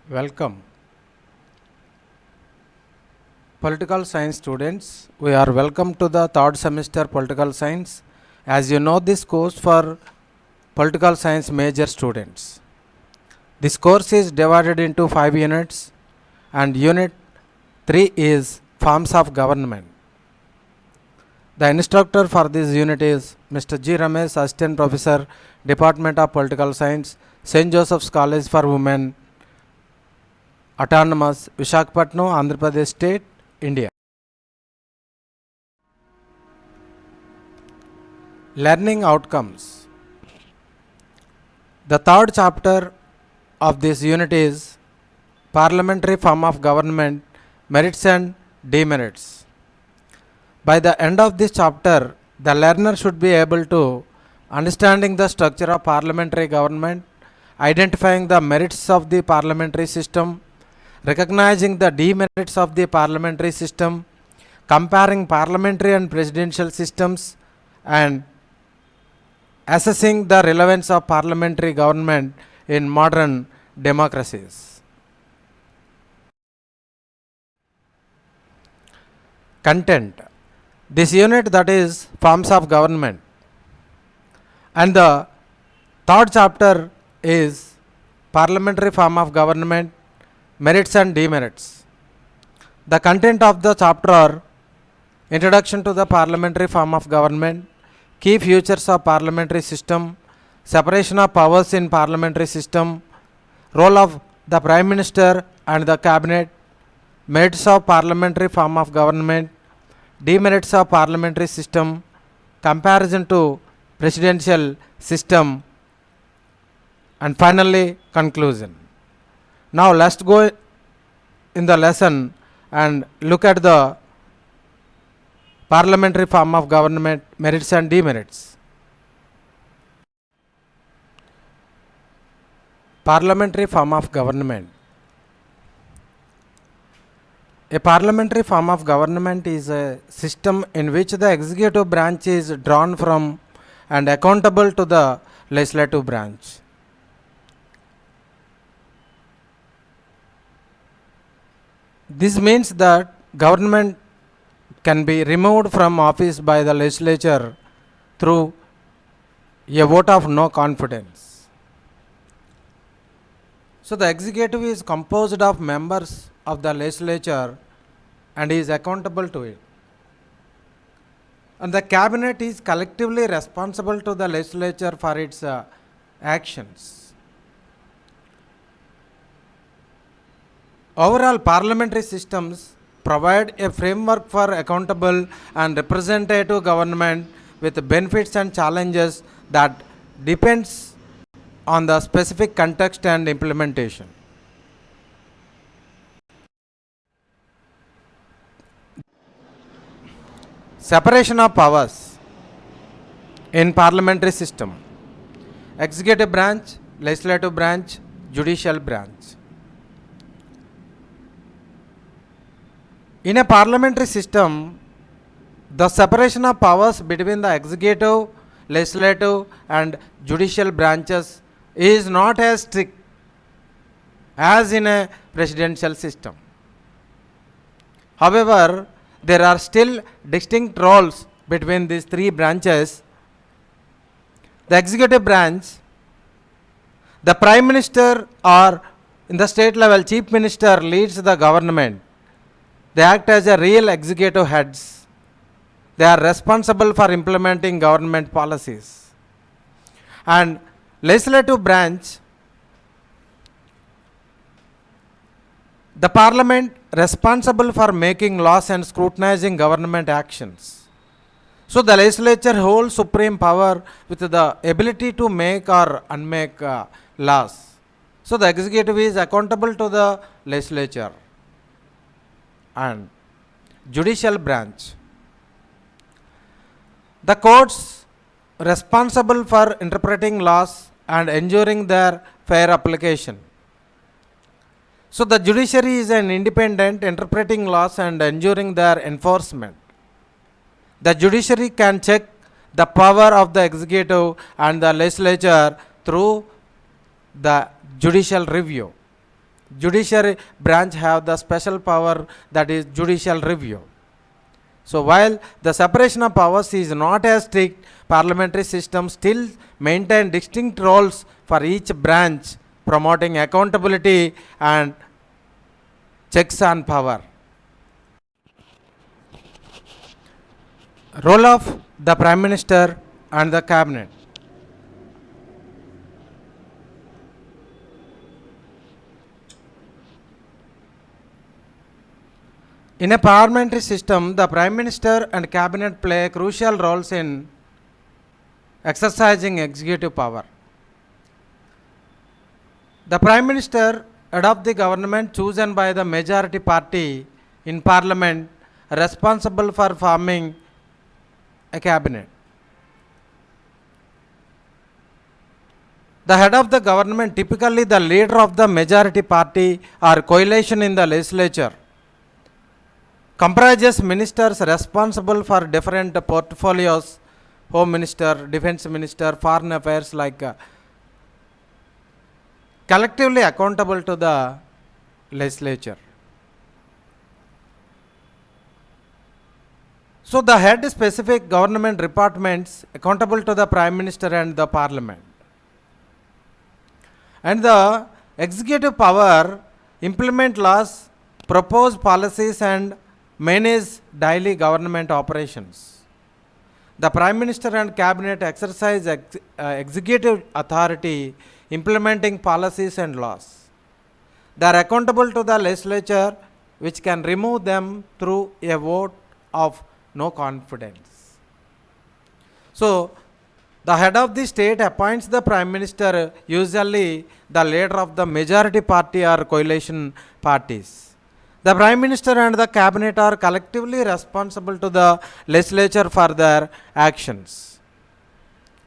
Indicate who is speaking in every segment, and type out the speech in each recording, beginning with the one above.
Speaker 1: Welcome, political science students. We are welcome to the third semester political science. As you know, this course for political science major students. This course is divided into 5 units, and unit 3 is forms of government. The instructor for this unit is Mr. G. Ramesh, Assistant Professor, Department of Political Science, St. Joseph's College for Women, Autonomous, Visakhapatnam, Andhra Pradesh State, India. Learning outcomes. The third chapter of this unit is Parliamentary form of government, merits and demerits. By the end of this chapter, the learner should be able to understanding the structure of parliamentary government, identifying the merits of the parliamentary system, recognizing the demerits of the parliamentary system, comparing parliamentary and presidential systems, and assessing the relevance of parliamentary government in modern democracies. Content. This unit, that is forms of government, and the third chapter is parliamentary form of government, merits and demerits. The content of the chapter are introduction to the parliamentary form of government, key features of parliamentary system, separation of powers in parliamentary system, role of the Prime Minister and the Cabinet, merits of parliamentary form of government, demerits of parliamentary system, comparison to presidential system, and finally conclusion. Now let's go in the lesson and look at the parliamentary form of government, merits and demerits. Parliamentary form of government. A parliamentary form of government is a system in which the executive branch is drawn from and accountable to the legislative branch. This means that government can be removed from office by the legislature through a vote of no confidence. So the executive is composed of members of the legislature and is accountable to it. And the cabinet is collectively responsible to the legislature for its actions. Overall, parliamentary systems provide a framework for accountable and representative government with benefits and challenges that depends on the specific context and implementation. Separation of powers in parliamentary system: executive branch, legislative branch, judicial branch. In a parliamentary system, the separation of powers between the executive, legislative and judicial branches is not as strict as in a presidential system. However, there are still distinct roles between these three branches. The executive branch, the Prime Minister or in the state level Chief Minister leads the government. They act as a real executive heads. They are responsible for implementing government policies. And legislative branch, the parliament responsible for making laws and scrutinizing government actions. So the legislature holds supreme power with the ability to make or unmake laws. So the executive is accountable to the legislature. And judicial branch, the courts responsible for interpreting laws and ensuring their fair application. So the judiciary is an independent interpreting laws and ensuring their enforcement. The judiciary can check the power of the executive and the legislature through the judicial review. Judiciary branch have the special power, that is judicial review. So while the separation of powers is not as strict, parliamentary system still maintain distinct roles for each branch, promoting accountability and checks on power. Role of the Prime Minister and the Cabinet. In a parliamentary system, the Prime Minister and Cabinet play crucial roles in exercising executive power. The Prime Minister adopts the government chosen by the majority party in Parliament, responsible for forming a cabinet. The head of the government, typically the leader of the majority party or coalition in the legislature, comprises ministers responsible for different portfolios: Home Minister, Defense Minister, Foreign Affairs, collectively accountable to the legislature. So the head specific government departments accountable to the Prime Minister and the Parliament. And the executive power implement laws, propose policies and manage daily government operations. The Prime Minister and Cabinet exercise executive authority implementing policies and laws. They are accountable to the legislature, which can remove them through a vote of no confidence. So, the head of the state appoints the Prime Minister, usually the leader of the majority party or coalition parties. The Prime Minister and the Cabinet are collectively responsible to the legislature for their actions.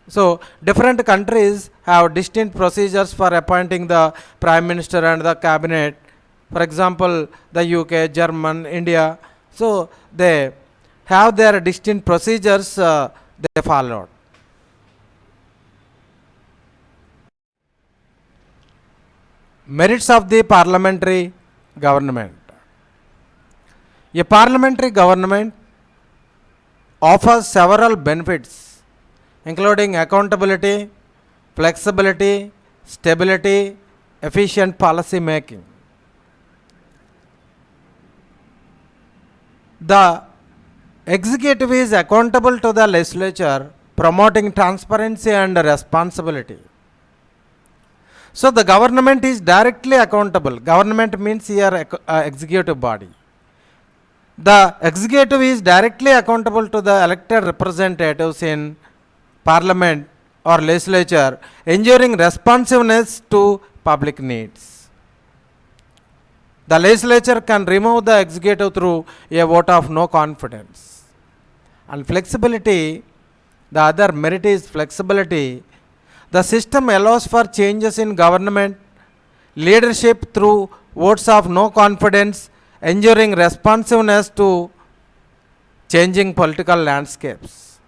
Speaker 1: So, different countries have distinct procedures for appointing the Prime Minister and the Cabinet. For example, the UK, German, India. So, they have their distinct procedures they followed. Merits of the parliamentary government. A parliamentary government offers several benefits, including accountability, flexibility, stability, efficient policy making. The executive is accountable to the legislature, promoting transparency and responsibility. So the government is directly accountable. Government means here executive body. The executive is directly accountable to the elected representatives in parliament or legislature, ensuring responsiveness to public needs. The legislature can remove the executive through a vote of no confidence. And flexibility, the other merit is flexibility. The system allows for changes in government leadership through votes of no confidence, ensuring responsiveness to changing political landscapes.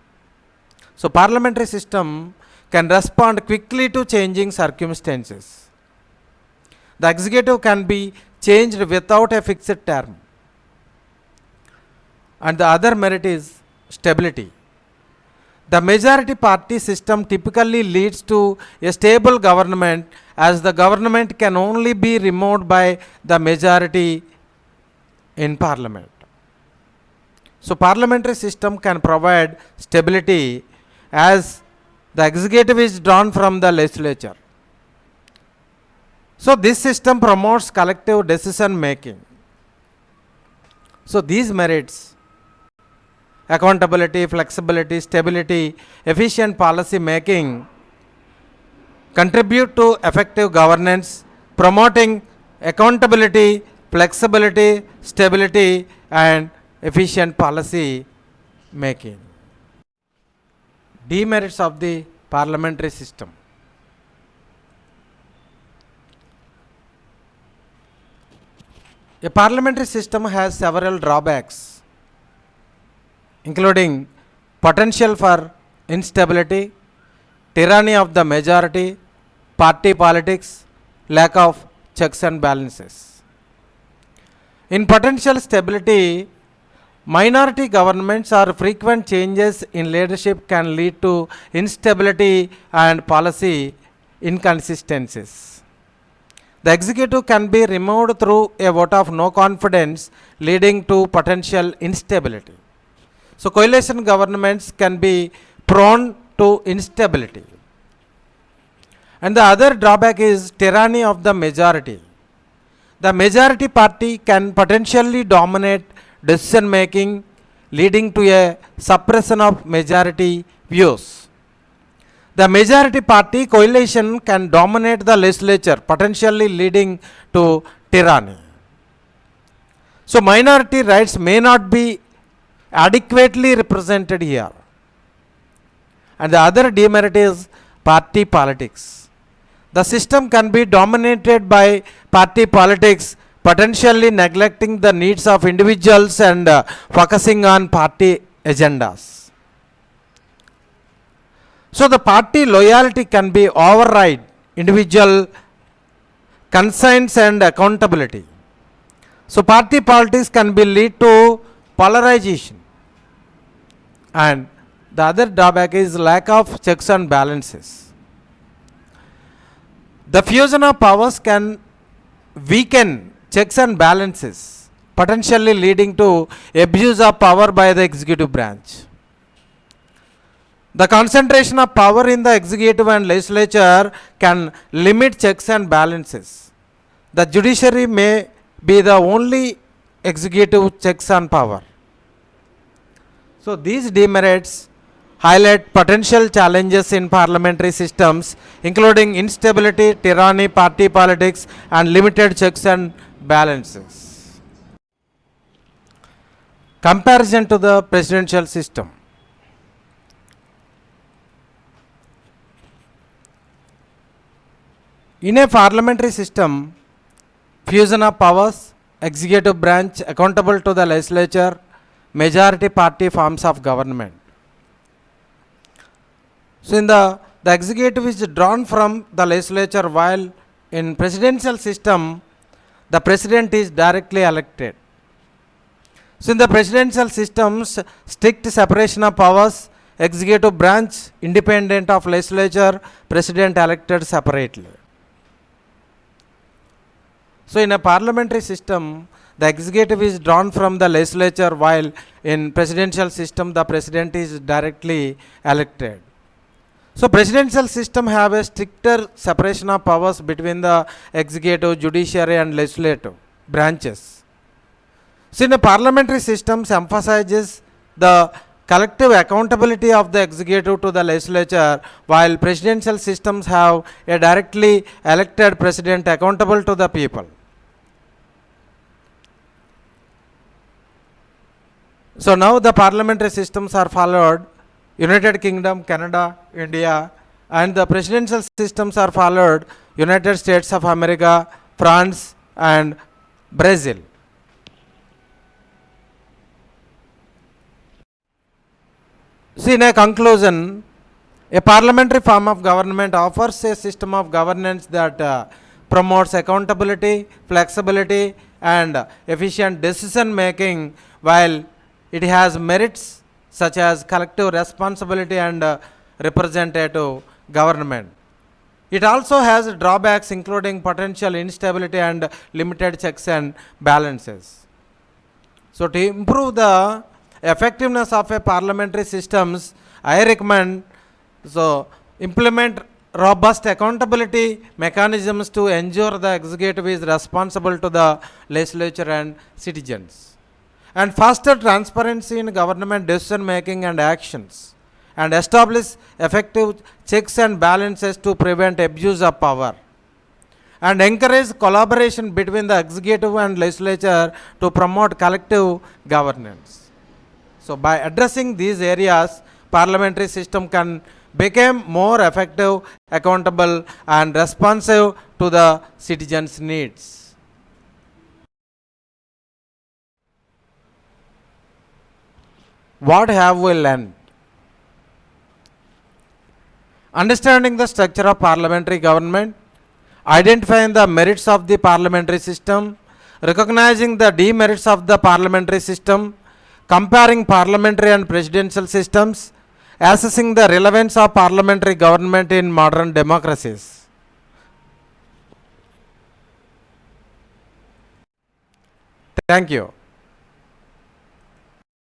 Speaker 1: So parliamentary system can respond quickly to changing circumstances. The executive can be changed without a fixed term. And the other merit is stability. The majority party system typically leads to a stable government, as the government can only be removed by the majority in parliament. So parliamentary system can provide stability as the executive is drawn from the legislature. So this system promotes collective decision making. So these merits: accountability, flexibility, stability, efficient policy making, contribute to effective governance, promoting accountability, flexibility, stability, and efficient policy making. Demerits of the parliamentary system. A parliamentary system has several drawbacks, including potential for instability, tyranny of the majority, party politics, lack of checks and balances. In potential stability, minority governments or frequent changes in leadership can lead to instability and policy inconsistencies. The executive can be removed through a vote of no confidence, leading to potential instability. So, coalition governments can be prone to instability. And the other drawback is tyranny of the majority. The majority party can potentially dominate decision making, leading to a suppression of majority views. The majority party coalition can dominate the legislature, potentially leading to tyranny. So, minority rights may not be adequately represented here. And the other demerit is party politics. The system can be dominated by party politics, potentially neglecting the needs of individuals and focusing on party agendas. So, the party loyalty can be override individual conscience and accountability. So, party politics can be lead to polarization. And the other drawback is lack of checks and balances. The fusion of powers can weaken checks and balances, potentially leading to abuse of power by the executive branch. The concentration of power in the executive and legislature can limit checks and balances. The judiciary may be the only executive checks on power. So, these demerits highlight potential challenges in parliamentary systems, including instability, tyranny, party politics, and limited checks and balances. Comparison to the presidential system. In a parliamentary system, fusion of powers, executive branch accountable to the legislature, majority party forms of government. So, in the executive is drawn from the legislature, while in presidential system, the president is directly elected. So, in the presidential systems, strict separation of powers, executive branch independent of legislature, president elected separately. So, in a parliamentary system, the executive is drawn from the legislature, while in presidential system, the president is directly elected. So, presidential system have a stricter separation of powers between the executive, judiciary and legislative branches. So, in a parliamentary systems emphasizes the collective accountability of the executive to the legislature, while presidential systems have a directly elected president accountable to the people. So, now the parliamentary systems are followed. United Kingdom, Canada, India, and the presidential systems are followed United States of America, France and Brazil. See, in a conclusion, a parliamentary form of government offers a system of governance that promotes accountability, flexibility and efficient decision making, while it has merits such as collective responsibility and representative government. It also has drawbacks including potential instability and limited checks and balances. So, to improve the effectiveness of a parliamentary systems, I recommend implement robust accountability mechanisms to ensure the executive is responsible to the legislature and citizens, and foster transparency in government decision making and actions, and establish effective checks and balances to prevent abuse of power, and encourage collaboration between the executive and legislature to promote collective governance. So, by addressing these areas, parliamentary system can become more effective, accountable and responsive to the citizens' needs. What have we learned? Understanding the structure of parliamentary government, identifying the merits of the parliamentary system, recognizing the demerits of the parliamentary system, comparing parliamentary and presidential systems, assessing the relevance of parliamentary government in modern democracies. Thank you.